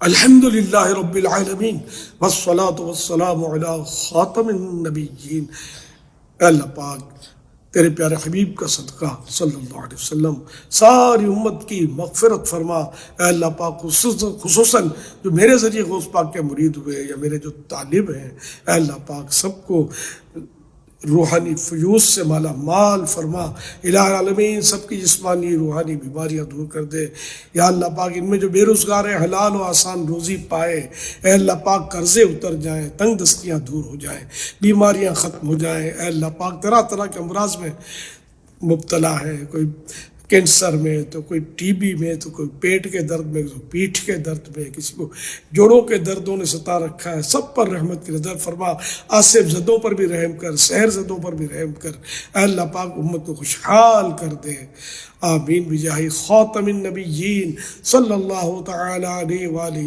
الحمدللہ رب العالمین والصلاة والسلام علی خاتم النبیین۔ اے اللہ پاک تیرے پیارے حبیب کا صدقہ صلی اللہ علیہ وسلم ساری امت کی مغفرت فرما۔ اے اللہ پاک خصوصاً جو میرے ذریعے غوث پاک کے مرید ہوئے یا میرے جو طالب ہیں، اے اللہ پاک سب کو روحانی فیوز سے مالا مال فرما۔ الہ العالمین سب کی جسمانی روحانی بیماریاں دور کر دے۔ یا اللہ پاک ان میں جو بے روزگار ہیں حلال و آسان روزی پائے۔ اے اللہ پاک قرضے اتر جائیں، تنگ دستیاں دور ہو جائیں، بیماریاں ختم ہو جائیں۔ اے اللہ پاک طرح طرح کے امراض میں مبتلا ہے، کوئی کینسر میں، تو کوئی ٹی بی میں، تو کوئی پیٹ کے درد میں، تو پیٹھ کے درد میں، کسی کو جوڑوں کے دردوں نے ستا رکھا ہے، سب پر رحمت کی نظر فرما۔ آصف زدوں پر بھی رحم کر، سحر زدوں پر بھی رحم کر۔ اے اللہ پاک امت کو خوشحال کر دے، آمین بجاہ خاتم النبیین صلی اللہ تعالی علیہ وآلہ